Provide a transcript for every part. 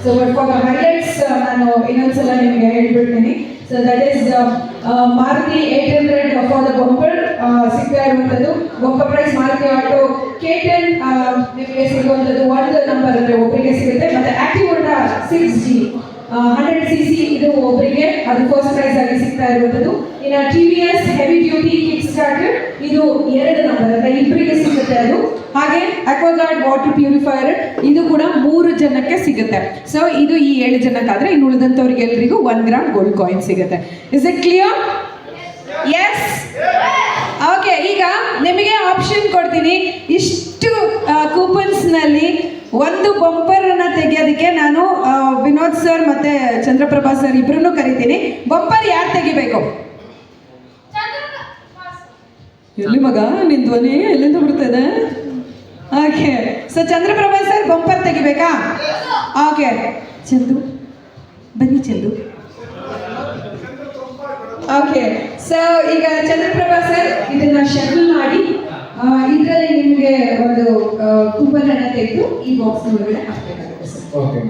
So for the highlights, ನಾನು ಇನ್ನೊಂದ್ಸಲ ನಿಮಗೆ ಹೇಳ್ಬಿಡ್ತೀನಿ. So that is Maruti 800 for the bumper ಸಿಗ್ತಾ ಇರುವಂಥದ್ದು. Bumper price Maruti auto K10 ನಿಮಗೆ ಸಿಗುವಂಥದ್ದು ಒಂದು ನಂಬರ್ ಅಂದರೆ ಒಬ್ಬರಿಗೆ ಸಿಗುತ್ತೆ. ಮತ್ತೆ ಆಕ್ಟಿವ್ ಹೋಂಡಾ 6G 100cc ಇದು ಒಬ್ಬರಿಗೆ ಅದು ಫಸ್ಟ್ ಪ್ರೈಸ್ ಆಗಿ ಸಿಗ್ತಾ ಇರುವಂಥದ್ದು. ಇನ್ನು TVS heavy duty kick starter ಇದು 2 ನಂಬರ್ ಅಂದರೆ ಇಬ್ಬರಿಗೆ ಸಿಗುತ್ತೆ ಅದು. ಹಾಗೆ ಅಕ್ವಾಗಾರ್ಡ್ ವಾಟರ್ ಪ್ಯೂರಿಫೈಯರ್ ಇದು ಕೂಡ 3 ಜನಕ್ಕೆ ಸಿಗುತ್ತೆ. ಸೊ ಇದು ಈ 7 ಜನಕ್ಕಾದ್ರೆ ಇನ್ನು ಉಳಿದಂಥವ್ರಿಗೆ ಎಲ್ಲರಿಗೂ 1 ಗ್ರಾಮ್ ಗೋಲ್ಡ್ ಕಾಯಿನ್ ಸಿಗುತ್ತೆ. Is it clear? Yes. Okay, ಈಗ ನಿಮಗೆ ಆಪ್ಷನ್ ಕೊಡ್ತೀನಿ. ಇಷ್ಟು ಕೂಪನ್ಸ್ನಲ್ಲಿ ಒಂದು ಬಂಪರ್ ಅನ್ನ ತೆಗೆಯೋದಕ್ಕೆ ನಾನು ವಿನೋದ್ ಸರ್ ಮತ್ತೆ ಚಂದ್ರಪ್ರಭಾ ಸರ್ ಇಬ್ಬರನ್ನು ಕರಿತೀನಿ. ಬಂಪರ್ ಯಾರು ತೆಗಿಬೇಕು? ಎಲ್ಲಿ ಮಗ ನಿನ್ ಧ್ವನಿ ಎಲ್ಲಿಂದ ಬಿಡ್ತದೆ? Okay, so Chandraprabha sir bumper ತೆಗಿಬೇಕಾ? ಓಕೆ, ಚಂದು ಬನ್ನಿ ಚಂದು. ಓಕೆ, ಸೊ ಈಗ ಚಂದ್ರಪ್ರಭಾ ಸರ್ ಇದನ್ನ ಶಫಲ್ ಮಾಡಿ ಇದರಲ್ಲಿ ನಿಮಗೆ ಒಂದು ಕೂಪನ್ ಅನ್ನ ತೆಗೆದು ಈ ಬಾಕ್ಸ್ ಒಳಗಡೆ ಹಾಕಬೇಕಾಗುತ್ತೆ ಸರ್. ಓಕೆ,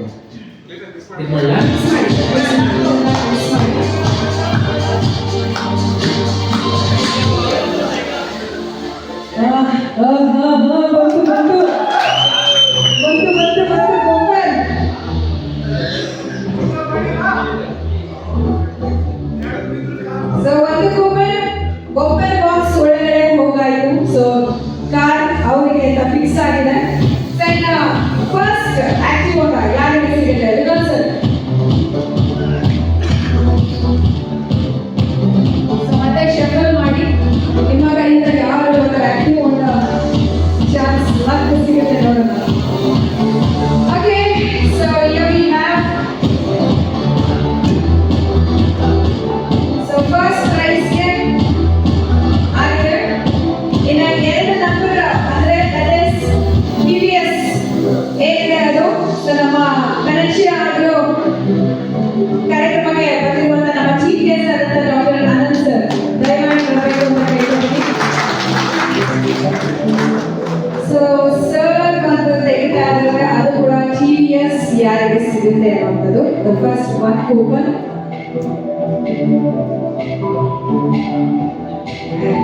ಸೊ ಒಂದು ಕೂಪನ್ ಬಂಪರ್ ಬಾಕ್ಸ್ ಒಳಗಡೆ ಹೋಗಾಯಿತು. ಸೊ ಕಾರ್ ಅವರಿಗೆ ಫಿಕ್ಸ್ ಆಗಿದೆ. ಫಸ್ಟ್ ಆಕ್ಟಿವ್ ಹೋಂಡಾ ಯಾರಿಗೆ ಸಿಗುತ್ತೆ? ವಿನೋದ್ ಸರ್. ಸೊ ಮತ್ತೆ ಶಫಲ್ ಮಾಡಿ ನಿಮ್ಮ ಕಡೆಯಿಂದ ಯಾರು ಆಕ್ಟಿವ್ ಹೋಂಡಾ ಚಾನ್ಸ್ ಲಕ್ ಸಿಗುತ್ತೆ ನೋಡೋಣ. Okay, so here we have so first prize ಗೆ ಆಗಿದೆ ಇನ್ನ 2 ನಂಬರ್ ಅಂದ್ರೆ that is TVS ಏನಿದೆ ಅದು. ಸೊ ನಮ್ಮ ಕನೆಕ್ಷನ್ ಆಗೋ ಕಾರ್ಯಕ್ರಮಕ್ಕೆ ಬಂದಿರುವಂತ ನಮ್ಮ ಚೀಫ್ ಗೆಸ್ಟ್ ಆದಂತ ಡಾಕ್ಟರ್ ಆನಂದ್ ಸರ್ ದಯಮಾಡಿ ಬರಬೇಕು ಅಂತ ಕೇಳ್ತೀನಿ. ಸೊ ಸರ್ ಬಂದು ತೆಗಿತಾ ಇದ್ದಾರೆ, ಅದು ಕೂಡ TVS ಯಾರಿಗೆ ಸಿಗುತ್ತೆ ಅನ್ನೋದು. The first one coupon.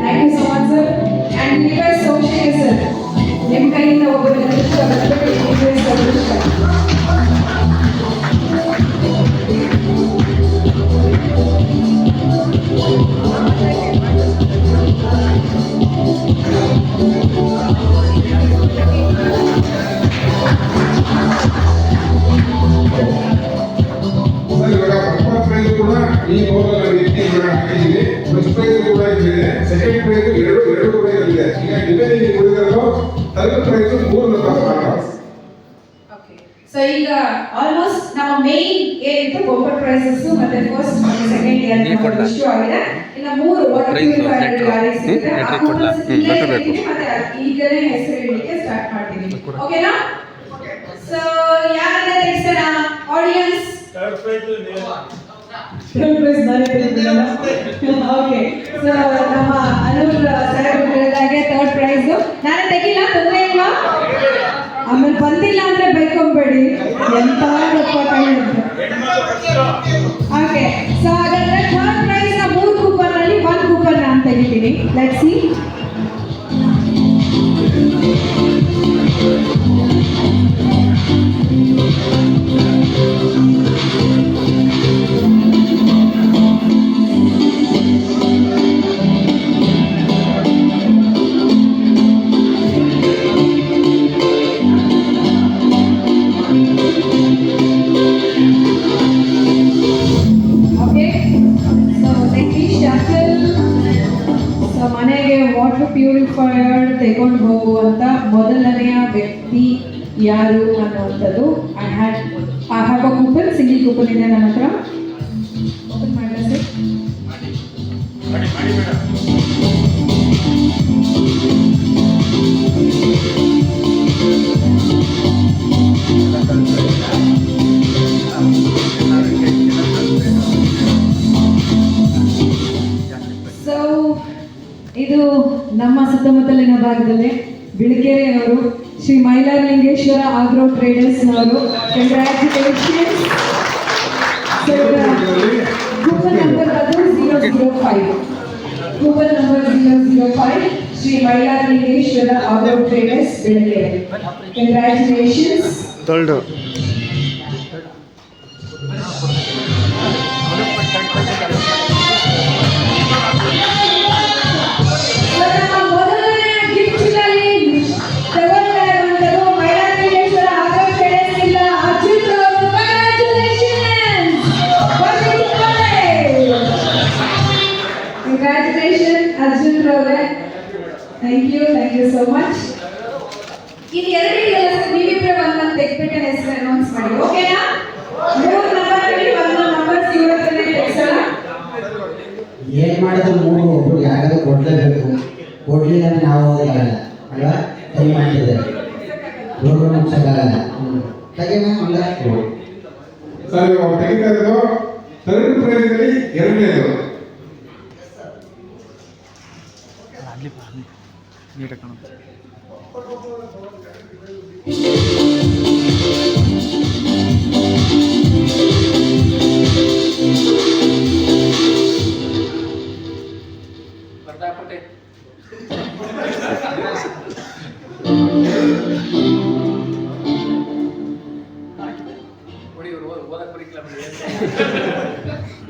Thank you so much sir. And TVS Somashekar sir, ನಿಮ್ಮ ಕೈಯಿಂದ ಒಬ್ಬರು ಅದೃಷ್ಟ ಬರಬೇಕು. TVS ಅದೃಷ್ಟ. ಈ ಬೋರ್ಡಲ್ಲಿ ಹಾಕಿದ್ದೀವಿ. ಫಸ್ಟ್ ಪ್ರೈಸ್ ಕೂಡ ಇದೆ, ಸೆಕೆಂಡ್ ಪ್ರೈಸ್ ಎರಡು ಕೂಡ ಇದೆ. ಈಗ ಡಿಪೆಂಡಿಂಗ್ ಉಳಿದಿರೋ third prize 3 number. Okay, so ಈಗ ಆಲ್ಮೋಸ್ಟ್ ನಮ್ಮ ಮೇನ್ ಏನಿತ್ತು ಬಂಪರ್ ಪ್ರೈಸಸ್ ಮತ್ತೆ ಫಸ್ಟ್ ಮತ್ತೆ ಸೆಕೆಂಡ್ ಇಯರ್ ಇಷ್ಟು ಆಗಿದೆ. ಇನ್ನು 3 ವಾಟರ್ ಪ್ಯೂರಿಫೈಯರ್ ಯಾರಿಗೆ ಸಿಗುತ್ತೆ ಮತ್ತೆ ಈಗಲೇ ಹೆಸರು ಹೇಳಲಿಕ್ಕೆ ಸ್ಟಾರ್ಟ್ ಮಾಡ್ತೀನಿ. ಓಕೆನಾ? ಸೊ ಯಾರನ್ನ ತೆಗಿಸೋಣ? ಆಡಿಯನ್ಸ್ ಥರ್ಡ್ ಪ್ರೈಸ್ ನಾನೇ ತೆಗಿತೀನಲ್ಲ. ಓಕೆ, ಸೊ ನಮ್ಮ ಅನೂರ್ ಸರ್ ಹೇಳಿದಾಗೆ ಥರ್ಡ್ ಪ್ರೈಸ್ ನಾನೇ ತೆಗಿಲ್ಲ, ತೊಂದರೆ ಇಲ್ವಾ? ಆಮೇಲೆ ಬಂದಿಲ್ಲ ಅಂದ್ರೆ ಬೈಕೊಂಬೇಡಿ, ಎಂತ ಓಕೆ. ಸೊ ಹಾಗಾದ್ರೆ ಥರ್ಡ್ ಪ್ರೈಸ್ ನ 3 ಕೂಪನ್ ಅಲ್ಲಿ 1 ಕೂಪನ್ ನಾನು ತೆಗಿತೀನಿ. Let's see. ಮನೆಗೆ ವಾಟರ್ ಪ್ಯೂರಿಫೈಯರ್ ತೆಗೊಂಡು ಹೋಗುವಂತ ಮೊದಲನೆಯ ವ್ಯಕ್ತಿ ಯಾರು ಅನ್ನುವಂಥದ್ದು. I have a coupon, single coupon ಇದೆ ನನ್ನ ಹತ್ರ. ಓಪನ್ ಮಾಡಲ ಸರ್? ಇದು ನಮ್ಮ ಸುತ್ತಮುತ್ತಲಿನ ಭಾಗದಲ್ಲಿ ಬಿಳಿಕೆರೆಯವರು ಶ್ರೀ ಮೈಲಾರಲಿಂಗೇಶ್ವರ ಆಗ್ರೋ ಟ್ರೇಡರ್ಸ್ ಅವರು ಕಂಗ್ರ್ಯಾಚುಲೇಷನ್ಸ್. ಕೂಪನ್ ನಂಬರ್ ಅದು 005. Coupon number 005 Shri Mailaralingeshwara agro traders Belagere. Congratulations. Congratulations, Arjun Rove. Thank you so much. In ಎರಡು ಕೆಲಸ ನೀವಿಬ್ಬರೇ ಒಂದೊಂದು ತೆಗೆದ್ಬಿಟ್ಟು ಹೆಸರು ಅನೌನ್ಸ್ ಮಾಡಿ, ಓಕೆನಾ? 3 ನಂಬರ್ ಅಲ್ಲಿ 1 ನಂಬರ್ ಇವತ್ತೇ ತೆಗೆಸೋಣ. ಏನ್ ಮಾಡಿದ್ರು 3 ಒಬ್ರು ಯಾರಾದ್ರೂ ಕೊಡ್ಲೇಬೇಕು. ಕೊಡ್ಲಿಲ್ಲ ಅಂದ್ರೆ ನಾವು ಹೋಗಲ್ಲ ಅಲ್ವಾ? ಕೈ ಮಾಡಿದ್ರೆ ರೋಗ ಮುಗಿಸೋಕ್ಕಾಗಲ್ಲ. ಹಾಗೇನಾ ಅಲ್ಲ? ಸರ್ ಇವಾಗ ತೆಗಿತಾ ಇರೋದು ಥರ್ಡ್ ಪ್ರೈಸ್ನಲ್ಲಿ ಎರಡನೇದು. ನೀಟಾಗಿ ಕಾಣುತ್ತೆ.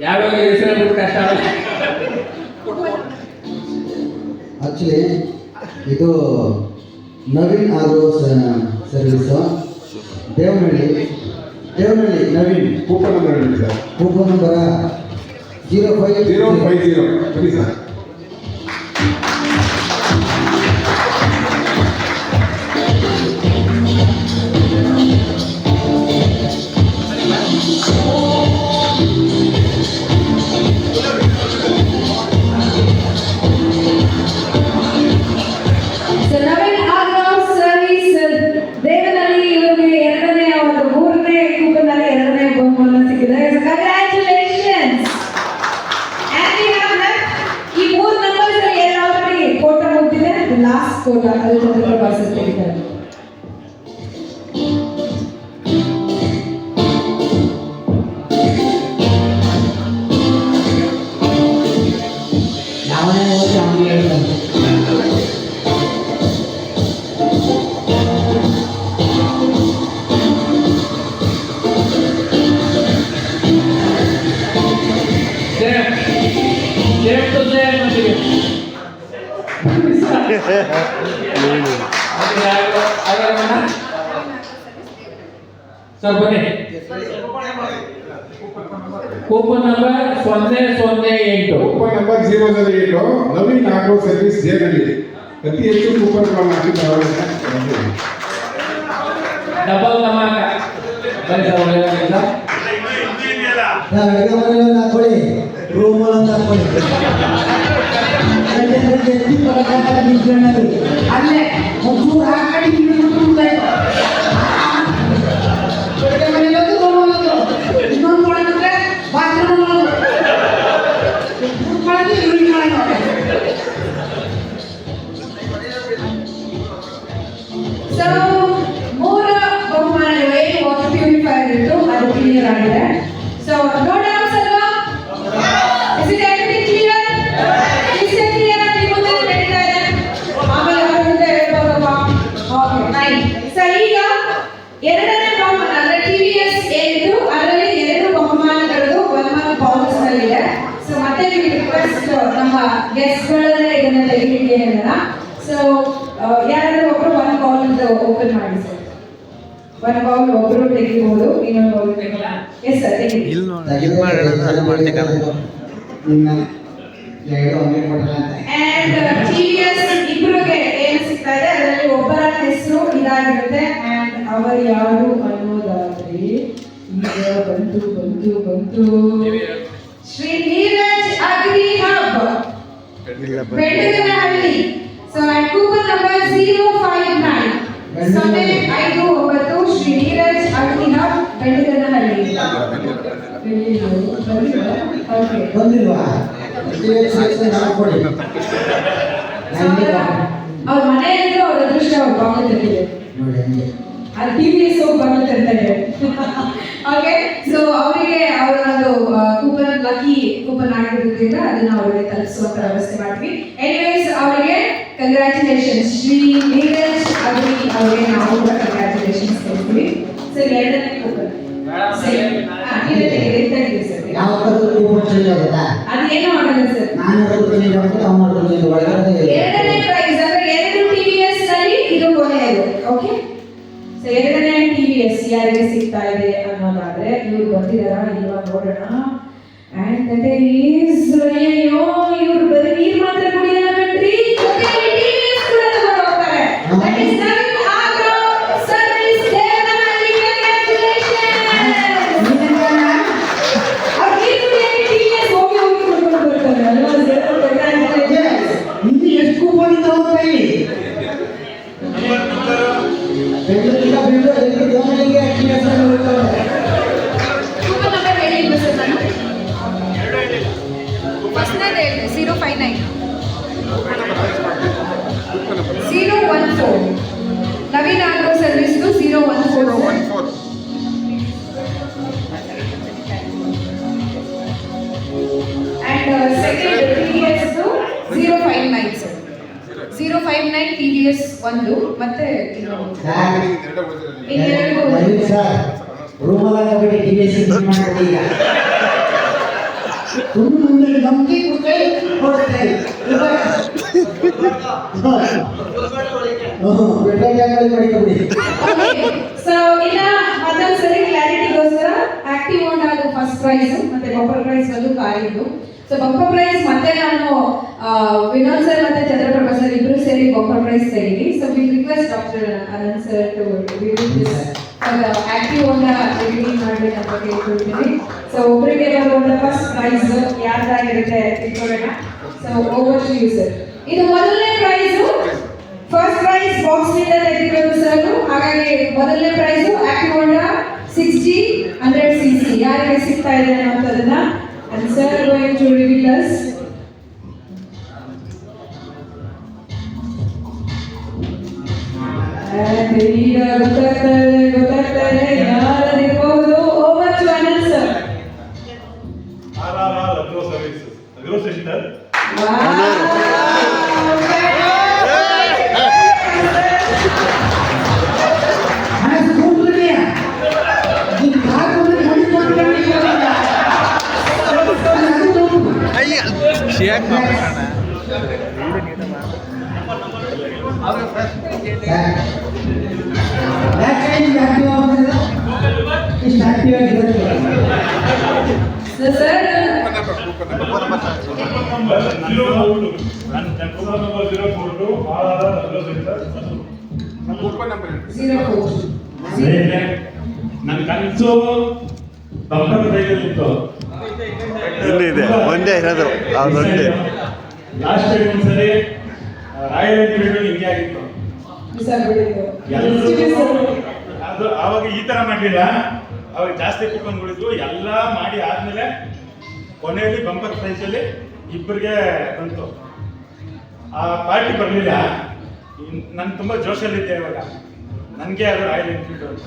ಯಾವಾಗ ಹೆಸರು ಕಷ್ಟ ಆಕ್ಚುಲಿ ಇದು ನವೀನ್ ಆಗೋ service Devanahalli Naveen. Coupon number ಹೇಳಿ ಸರ್. ಕೂಪನ್ ನಂಬರ 050 ಬನ್ನಿ ಸರ್. ಲಾಸ್ಟ್ ಕೋಟ ಅಲ್ಲಿ ಚಂದ್ರ ಭಾಷೆ ತೆಗಿತಾರೆ. ಯಾವನೇ ಹೋಗಿ ಅವನಿಗೆ ಹೇಳ್ತಾನೆ. ಸರ್ ಬನ್ನಿ. Coupon number 008. Coupon number 008 Naveen agro service ಜೇನಲ್ಲಿ ಅತಿ ಹೆಚ್ಚು ಕೂಪನ್ಗಳನ್ನು ಹಾಕಿದ್ದಾರೆ. ಡಬಲ್ ನಮಾಕ ಬನ್ನಿ ಸರ್. ಒಳ್ಳೆಯದಾಗಲಿ ಸರ್. ಅಡುಗೆ ಮನೆಯಲ್ಲಿ ಹಾಕೊಳ್ಳಿ, ರೂಮಲ್ಲಿ ಹಾಕೊಳ್ಳಿ. ಅಲ್ಲೇ ಒಂಚೂರು ಆ ಕಡೆ ಇನ್ನೊಂದು ಸೊ 3 ಬಹುಮಾನಗಳು ಏನು ವಾಟರ್ ಪ್ಯೂರಿಫೈಯರ್ ಇತ್ತು ಅದು ಕ್ಲಿಯರ್ ಆಗಿದೆ. ಸೊ ನೋ ಡೌಟ್ಸ್ ಅಲ್ವಾ? Is it everything clear? Is it clear? ನಿಮ್ಮ ಮುಂದೆ ನಡೀತಾ ಇದೆ. ಆಮೇಲೆ ಅವರ ಮುಂದೆ ಹೇಳ್ಬೋದಪ್ಪ. Okay fine. ಸೊ ಈಗ ಎರಡನೇ ಬಹುಮಾನ ಅಂದ್ರೆ TVS ಏನಿತ್ತು ಅದರಲ್ಲಿ 2 ಬಹುಮಾನಗಳು 1 ಮಂತ್ ಬೌನ್ಸ್ ನಲ್ಲಿದೆ. ಸೊ ಮತ್ತೆ ನೀವು ರಿಕ್ವೆಸ್ಟ್ ನಮ್ಮ ಗೆಸ್ಟ್ ಗಳನ್ನೇ ಇದನ್ನ ತೆಗಿಲಿಕ್ಕೆ ಹೇಳೋಣ. ಸೊ ಯಾರಾದ್ರೂ ಒಬ್ರು 1 ಬೌಲ್ ಓಪನ್ ಮಾಡಿ ಸರ್. 1 ಬೌಲ್ ಒಬ್ರು ತೆಗಿಬಹುದು, ಇನ್ನೊಂದು ಬೌಲ್ ತೆಗಿಲ್ಲ. ಎಸ್ ಸರ್ ತೆಗಿ. ಅಂಡ್ TVS ಇಬ್ಬರಿಗೆ ಏನು ಸಿಗ್ತಾ ಇದೆ ಅದರಲ್ಲಿ ಒಬ್ಬರ ಹೆಸರು ಇದಾಗಿರುತ್ತೆ. ಅಂಡ್ ಅವರು ಯಾರು ಅನ್ನೋದಾದ್ರೆ ಈಗ ಬಂತು Shri Neeraj agri hub Bendaganahalli. So and coupon number 059 059 Shri Neeraj agri hub Bendaganahalli. ಬಂದಿಲ್ವಾ? ಅವ್ರ ಮನೆಯಲ್ಲಿದ್ರು ಅವ್ರ ಅದೃಷ್ಟ ಅವ್ರ ಬಾಂಗ್ಲ ತೆಗೆದಿದೆ. ನೋಡಿ ಹಂಗೆ ಅದು TVS ಹೋಗಿ ಬರುತ್ತೆ ಅಂತ ಹೇಳಿ ಓಕೆ ಸೊ ಅವರಿಗೆ ಅವರ ಒಂದು ಕೂಪನ್ ಲಕ್ಕಿ ಕೂಪನ್ ಆಗಿರೋದ್ರಿಂದ ಅದನ್ನ ಅವರಿಗೆ ತಲುಪಿಸುವಂತ ವ್ಯವಸ್ಥೆ ಮಾಡ್ತೀವಿ. ಎನಿವೇಸ್ ಅವರಿಗೆ ಕಂಗ್ರ್ಯಾಚುಲೇಷನ್ಸ್ ಶ್ರೀ ನೀರಜ್ ಅಗ್ರಿ ಅವರಿಗೆ ನಾವು ಕೂಡ ಕಂಗ್ರ್ಯಾಚುಲೇಷನ್ಸ್ ಹೇಳ್ತೀವಿ. ಸರ್ ಎರಡನೇ ಕೂಪನ್ ಯಾವ ಕೂಪನ್ ಚೇಂಜ್ ಆಗುತ್ತಾ? ಅದು ಏನೂ ಆಗಲ್ಲ ಸರ್. ನಾನು ಚೇಂಜ್ ಆಗುತ್ತೆ, ಅವನು ಚೇಂಜ್ ಒಳಗಡೆ ಎರಡನೇ ಪ್ರೈಸ್ ಅಂದ್ರೆ 2 TVS ನಲ್ಲಿ ಇದು ಕೊನೆಯದು. ಓಕೆ ಸೊ ಎರಡನೇ TVS ಯಾರಿಗೆ ಸಿಗ್ತಾ ಇದೆ ಅನ್ನೋದಾದ್ರೆ ಇವ್ರು ಬಂದಿದಾರಾ ಇಲ್ವಾ ನೋಡೋಣ. ಅಂಡ್ ದಟ್ ಈಸ್ ಅಯ್ಯೋ ಇವ್ರು ಬರೀ ನೀರು ಮಾತ್ರ ಕುಡಿಯಲ್ಲ ಬಿಟ್ರಿ, ಜೊತೆಗೆ TVS ಕೂಡ ತಗೊಂಡು ಹೋಗ್ತಾರೆ. That is Naveen agro service Devanahalli. ಅವ್ರು ನೀರು ಕುಡಿಯಕ್ಕೆ TVS ಹೋಗಿ ಕುಡ್ಕೊಂಡು ಬರ್ತಾರೆ ಅಲ್ವಾ ಸರ್? ಇಲ್ಲಿ ಎಷ್ಟು ಕೂಪನ್ ಇದ್ದಾವೆ ಕೈ ಬೆಂಗಳೂರಿಂದ ದೇವನಹಳ್ಳಿಗೆ ಕೂಪನ್ ನಂಬರ್ ಹೇಳಿಲ್ವಾ ಸರ್ ನಾನು? ಫಸ್ಟ್ನೇದು ಹೇಳಿದೆ 059 014 ನವೀನ್ ಆಗ್ರೋ ಸರ್ವಿಸ್ದು 014 and second TVS 059 sir 059 TVS ಒಂದು ಮತ್ತೆ ರೂಮಲ್ಲ ಬಿಡಿ TVS ಮಾಡಿ ಈಗ ಮುಂದೆ ನಮ್ಗೆ ಕೈ ಕೊಡ್ತಾರೆ ಸೊ ಇನ್ನ ಮತ್ತೊಂದು ಸರಿ ಕ್ಲಾರಿಟಿಗೋಸ್ಕರ ಆಕ್ಟಿವ್ ಹೋಂಡಾ ಫಸ್ಟ್ ಪ್ರೈಸ್ ಮತ್ತೆ ಬಂಪರ್ ಪ್ರೈಸ್ ಒಂದು ಕಾರಿದ್ದು. ಸೊ ಬಂಪರ್ ಪ್ರೈಸ್ ಮತ್ತೆ ನಾನು ವಿನೋದ್ ಸರ್ ಮತ್ತೆ ಚಂದ್ರಪ್ರಭಾ ಸರ್ ಇಬ್ರು ಸೇರಿ ಬಂಪರ್ ಪ್ರೈಸ್ ತೆಗೀವಿ. So we request doctor Anant sir to review this active Honda review ಮಾಡಬೇಕಂತ ಕೇಳ್ಕೊಳ್ತೀನಿ. ಸೊ ಒಬ್ಬರಿಗೆ ಬರುವಂತ ಫಸ್ಟ್ ಪ್ರೈಸ್ ಯಾರ್ದಾಗಿರುತ್ತೆ ತಿಳ್ಕೊಳ್ಳೋಣ. So over to you sir. ಇದು ಮೊದಲನೇ ಪ್ರೈಸ್, ಫಸ್ಟ್ ಪ್ರೈಸ್ ಬಾಕ್ಸ್ ನಿಂದ ತೆಗೆದಿರೋದು ಸರ್. ಹಾಗಾಗಿ ಮೊದಲನೇ ಪ್ರೈಸ್ ಆಕ್ಟಿವ್ ಹೋಂಡಾ 6G 100cc ಯಾರಿಗೆ ಸಿಗ್ತಾ ಇದೆ ಅನ್ನೋದನ್ನ and sir going to reveal us. And ಈಗ ಗೊತ್ತಾಗ್ತಾರೆ ಯಾರಿರ್ಬೋದು. Over to Anant sir. RRR Agro Services, Agro Center. ನನ್ನ ಕನಸು ಬಂಪರ್ ಪ್ರೈಸ್ ಇತ್ತು. ಇದೆ ಒಂದೇ ಇರೋದು ಅದೊಂದೇ. ಲಾಸ್ಟ್ ಟೈಮ್ ಒಂದ್ಸರಿ ರಾಯಲ್ ಎನ್ಫೀಲ್ಡ್ ಹಿಂಗೆ ಆಗಿತ್ತು. ಅದು ಆವಾಗ ಈ ತರ ಮಾಡಲಿಲ್ಲ, ಅವಾಗ ಜಾಸ್ತಿ ಕೂಪನ್ಗಳಿದ್ವು. ಎಲ್ಲ ಮಾಡಿ ಆದ್ಮೇಲೆ ಕೊನೆಯಲ್ಲಿ ಬಂಪರ್ ಪ್ರೈಸ್ ಅಲ್ಲಿ ಇಬ್ಬರಿಗೆ ಬಂತು. ಆ ಪಾರ್ಟಿ ಬರಲಿಲ್ಲ. ನಾನು ತುಂಬಾ ಜೋಶಲ್ಲಿದ್ದೆ ಇವಾಗ. ನನಗೆ ಅದು ರಾಯಲ್ ಎನ್ಫೀಲ್ಡ್ ಅಂತ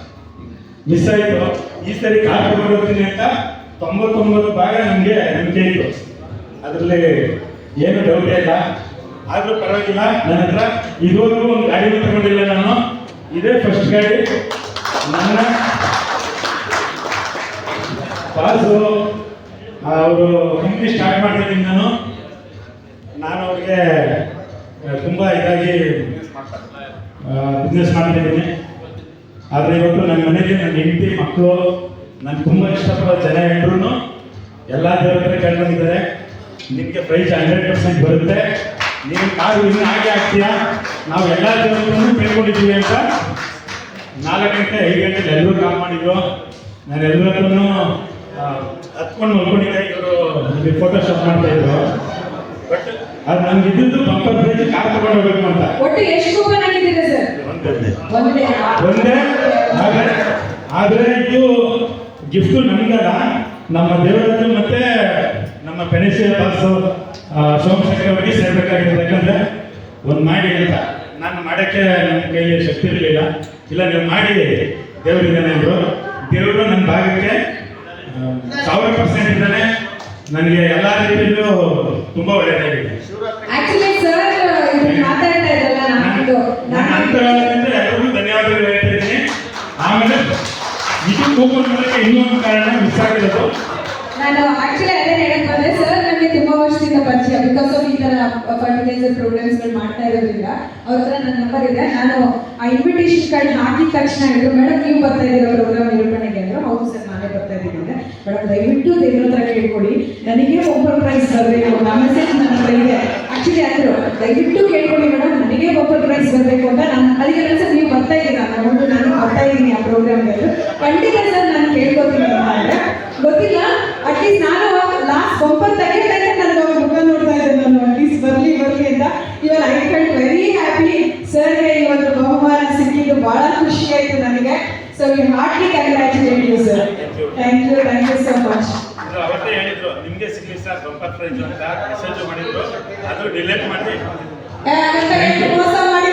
ಮಿಸ್ ಆಯಿತು. ಈ ಸರಿ ಕಾರ್ ತಗೊಂಡೋಗ್ತೀನಿ ಅಂತ 99 ಭಾಗ ನನಗೆ ನಂಬಿಕೆ ಇತ್ತು. ಅದರಲ್ಲಿ ಏನು ಡೌಟ್ ಇಲ್ಲ. ಆದರೂ ಪರವಾಗಿಲ್ಲ, ನನ್ನ ಹತ್ರ ಇದುವರೆಗೂ ಒಂದು ಗಾಡಿನೂ ತಗೊಂಡಿಲ್ಲ ನಾನು. ಇದೇ ಫಸ್ಟ್ ಗಾಡಿ. ನನ್ನ ಬಾಸು ಅವರು ಕಂಪ್ನಿ ಸ್ಟಾರ್ಟ್ ಮಾಡಿದ್ದೀನಿ. ನಾನು ಅವ್ರಿಗೆ ತುಂಬ ಇದಾಗಿ ಬಿಸ್ನೆಸ್ ಮಾಡ್ತಿದ್ದೀನಿ. ಆದರೆ ಇವತ್ತು ನನ್ನ ಮನೆಯಲ್ಲಿ ನನ್ನ ಹೆಂಡತಿ ಮಕ್ಕಳು ನಾನು ತುಂಬ ಇಷ್ಟಪಡೋ ಜನ ಎಲ್ಲರೂ ಎಲ್ಲ ದೇವರ ಹತ್ರ ಕೇಳ್ಕೊಂಡಿದ್ದಾರೆ, ನಿಮಗೆ ಪ್ರೈಸ್ 100% ಬರುತ್ತೆ, ನೀವು ಕಾರು ಇನ್ನೂ ಹಾಗೆ ಆಗ್ತೀಯಾ, ನಾವು ಎಲ್ಲ ದೇವರನ್ನು ಕೇಳ್ಕೊಂಡಿದ್ದೀವಿ ಅಂತ 4 ಗಂಟೆ 5 ಗಂಟೆಲಿ ಎಲ್ಲರೂ ಕಾಲ್ ಮಾಡಿದ್ರು. ನಾನು ಎಲ್ಲರನ್ನೂ ಹತ್ಕೊಂಡು ಮಲ್ಕೊಂಡಿದ್ದೆ. ಇವರು ಫೋಟೋಶಾಪ್ ಮಾಡ್ತಾ ಇದ್ರು. ಬಟ್ ಅದು ನನ್ಗೆ ಇದ್ದಿದ್ದು ಬಂಪರ್ ಪ್ರೈಸ್ ಕಾರ್ ತಗೊಂಡು ಹೋಗ್ಬೇಕು ಅಂತ. ಒಟ್ಟು ಎಷ್ಟು ಕೂಪನ್ ಆಗಿದ್ದೀರಾ ಸರ್? ಒಂದೇ. ಆದರೆ ಇದು ಗಿಫ್ಟು ನಮಗಲ್ಲ, ನಮ್ಮ ದೇವರದ್ದು ಮತ್ತೆ ನಮ್ಮ ಪೆನಿಸಿಯ ಬಾಸು ಸೋಮಶೇಖರ್ ಅವರಿಗೆ ಸೇರ್ಬೇಕಾಗಿತ್ತು. ಯಾಕಂದ್ರೆ ಒಂದು ಮಾಡಿ ಅಂತ ನಾನು ಮಾಡೋಕ್ಕೆ ನನ್ನ ಕೈಲಿ ಶಕ್ತಿ ಇರಲಿಲ್ಲ. ಇಲ್ಲ ನೀವು ಮಾಡಿ, ದೇವರಿದ್ದಾನೆ ಅವರು, ದೇವರು ನನ್ನ ಭಾಗಕ್ಕೆ 1000% ಇದ್ದಾನೆ. ನನಗೆ ಎಲ್ಲ ರೀತಿಯಲ್ಲೂ ತುಂಬ ಒಳ್ಳೆಯದಾಗಿದೆ. ಆಕ್ಚುಲಿ ಸರ್ ಮಾತಾಡ್ತಾ ಇದ್ದಲ್ಲ ನನ್ನ ಅಂತರದಿಂದ ಎಲ್ಲರಿಗೂ ಧನ್ಯವಾದಗಳು ಹೇಳ್ತಾ ಇದ್ದೀನಿ. ಆಮೇಲೆ ಇದು ಕೂಪನ್ ಮಾಡೋಕ್ಕೆ ಇನ್ನೊಂದು ಕಾರಣ ಮಿಸ್ ಆಗಿರೋದು. ನಾನು ಆಕ್ಚುಲಿ ಅದೇ ಹೇಳಕ್ ಬಂದೆ ಸರ್, ನನಗೆ ತುಂಬಾ ವರ್ಷದಿಂದ ಪರಿಚಯ, ಬಿಕಾಸ್ ಆಫ್ ಈ ತರ ಫರ್ಟಿಲೈಸರ್ ಪ್ರೋಗ್ರಾಮ್ಸ್ಗಳು ಮಾಡ್ತಾ ಇರೋದ್ರಿಂದ ಅವ್ರ ಹತ್ರ ನನ್ನ ನಂಬರ್ ಇದೆ. ನಾನು ಆ ಇನ್ವಿಟೇಷನ್ ಕಾರ್ಡ್ ಹಾಕಿದ ತಕ್ಷಣ ಹೇಳಿದ್ರು, ಮೇಡಮ್ ನೀವು ಬರ್ತಾ ಇದ್ದೀರಾ ಪ್ರೋಗ್ರಾಮ್ ನಿರೂಪಣೆಗೆ ಅಂದ್ರು. ಹೌದು ಸರ್ ನಾನೇ ಬರ್ತಾ ಇದ್ದೀನಿ ಅಂದ್ರೆ, ಮೇಡಮ್ ದಯವಿಟ್ಟು ದೇವ್ರ ಹತ್ರ ಕೇಳ್ಕೊಡಿ ನನಗೆ ಒಬ್ಬರ ಪ್ರೈಸ್ ಬರಬೇಕು. ಆ ಮೆಸೇಜ್ ನನ್ನ ಹತ್ರ ಇದೆ. ಆಕ್ಚುಲಿ ಅಂದ್ರು, ದಯವಿಟ್ಟು ಕೇಳ್ಕೊಡಿ ಮೇಡಮ್ ನನಗೆ ಒಬ್ಬರ ಪ್ರೈಸ್ ಬರಬೇಕು ಅಂತ. ನಾನು ಅದಕ್ಕೆ ಸರ್ ನೀವು ಬರ್ತಾ ಇದ್ದೀರಾ ನೋಡು, ನಾನು ಬರ್ತಾ ಇದ್ದೀನಿ ಆ ಪ್ರೋಗ್ರಾಮ್ಗೆ. ಖಂಡಿತ ಸರ್ ನಾನು ಕೇಳ್ಕೊತೀನಿ ಅಂತ. ಗೊತ್ತಿಲ್ಲ, ಅಟ್ಲೀಸ್ಟ್ ನಾನು ಲಾಸ್ಟ್ ಬಂಪರ್ ತೆಗೆದಾಗ ನನಗೆ ಅವ್ರ ಮುಖ ನೋಡ್ತಾ ಇದ್ದೆ, ನಾನು ಅಟ್ಲೀಸ್ಟ್ ಬರಲಿ ಅಂತ. ಇವಾಗ ಐ ಫೆಲ್ಟ್ ವೆರಿ ಹ್ಯಾಪಿ. ಸರ್ಗೆ ಇವತ್ತು ಬಹುಮಾನ ಸಿಕ್ಕಿದ್ದು ಬಹಳ ಖುಷಿ ಆಯಿತು ನನಗೆ. So you heartly congratulate you sir. Thank you so much. ಅವತ್ತೇ ಹೇಳಿದ್ರು ನಿಮಗೆ ಸಿಗ್ಲಿ ಸರ್ ಬಂಪರ್ ಪ್ರೈಸ್ ಅಂತ ಮೆಸೇಜ್ ಮಾಡಿದ್ರು, ಅದು ಡಿಲೀಟ್ ಮಾಡಿ ಮೋಸ ಮಾಡಿ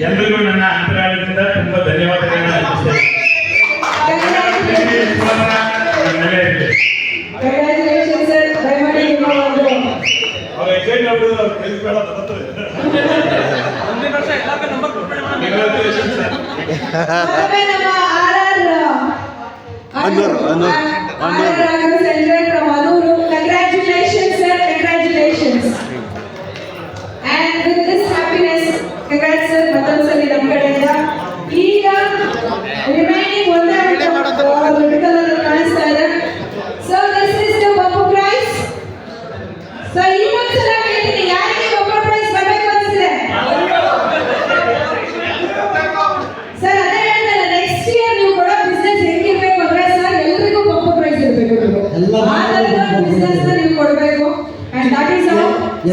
ಎಲ್ರಿಗೂ ನನ್ನ ಅಂತರಾಳದಿಂದ ತುಂಬಾ ಧನ್ಯವಾದಗಳನ್ನ ಅರ್ಪಿಸ್ತೇನೆ. Congratulation sir. ದಯಮಾಡಿ ನಿಮ್ಮ ಒಂದು ಅವ್ರು ಎಕ್ಸೈಟ್ ಆಗ್ಬಿಟ್ಟಿದ್ರು, ಅವ್ರು ಪ್ರೈಸ್ ಬೇಡ ತಗೋತಾರೆ. Congratulations, sir. ಮತ್ತೆ ನಮ್ಮ Anoor. Central from Anoor. Congratulations sir, congratulations. And with this happiness, congrats sir, ಮತ್ತೊಂದ್ಸಲಿ ನಮ್ಮ ಕಡೆಯಿಂದ. ಈಗ ರಿಮೈನಿಂಗ್ ಒಂದೇ ಮೆಡಿಕಲ್ ಅಲ್ಲಿ ಕಾಣಿಸ್ತಾ ಇದೆ. So this is the bumper prize. So ಇನ್ನೊಂದ್ಸಲ ಹೇಳ್ತೀನಿ, ಯಾರಿಗೆ ಬಂಪರ್ ಪ್ರೈಸ್ ಬರಬೇಕು ಅನ್ಸಿದೆ ಸರ್? ಅದೇ ಹೇಳ್ತಾರೆ, ನೆಕ್ಸ್ಟ್ ಇಯರ್ ನೀವು ಕೊಡೋ ಬಿಸ್ನೆಸ್ ಹೆಂಗಿರ್ಬೇಕು ಅಂದ್ರೆ ಸರ್ ಎಲ್ರಿಗೂ ಬಂಪರ್ ಪ್ರೈಸ್ ಇರಬೇಕು. ನೀವು ಆ ತರದ ಬಿಸ್ನೆಸ್ ನೀವು ಕೊಡಬೇಕು. And that is how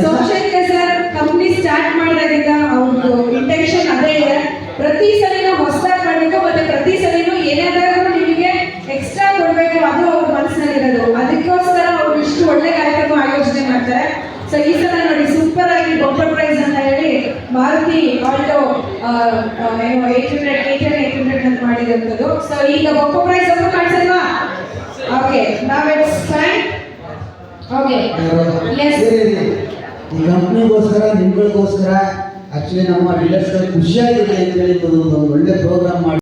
Somashekar sir company start ಮಾಡಿದಾಗಿಂದ ಅವ್ರದ್ದು ಇಂಟೆನ್ಷನ್ ಅದೇ ಇದೆ. ಪ್ರತಿ ಸಲಿನೂ ಹೊಸದಾಗಿ ಮಾಡಬೇಕು, ಮತ್ತೆ ಪ್ರತಿ ಸಲಿನೂ ಏನಾದರೂ ನಿಮಗೆ ಎಕ್ಸ್ಟ್ರಾ ಕೊಡಬೇಕು, ಅದು ಅವ್ರ ಮನಸ್ಸಿನಲ್ಲಿರೋದು. ಅದಕ್ಕೋಸ್ಕರ ಅವರು ಇಷ್ಟು ಒಳ್ಳೆ ಕಾರ್ಯಕ್ರಮ ಆಯೋಜನೆ ಮಾಡ್ತಾರೆ. ಸೊ ಈ ಸಲ ನೋಡಿ ಸೂಪರ್ ಆಗಿ ಬೊಂಪರ್ ಪ್ರೈಸ್ ಅಂತ ಹೇಳಿ ಮಾರುತಿ ಆಲ್ಟೋ 800 ಅಂತ ಮಾಡಿದಂಥದ್ದು. ಸೊ ಈಗ ಬೊಂಪರ್ ಪ್ರೈಸ್ ಒಬ್ಬರು ಕಾಣಿಸಲ್ವಾ? ಓಕೆ, ನಾವ್ ಇಟ್ಸ್ ಫೈನ್. Okay, yes. ಈ ಕಂಪ್ನಿಗೋಸ್ಕರ ನಿಮ್ಗಳಿಗೋಸ್ಕರ ಆಕ್ಚುಲಿ ನಮ್ಮ ಡೀಲರ್ಸ್ಗಳು ಖುಷಿಯಾಗಿದೆ ಅಂತ ಹೇಳಿ ಒಂದು ಒಳ್ಳೆ ಪ್ರೋಗ್ರಾಮ್ ಮಾಡಿ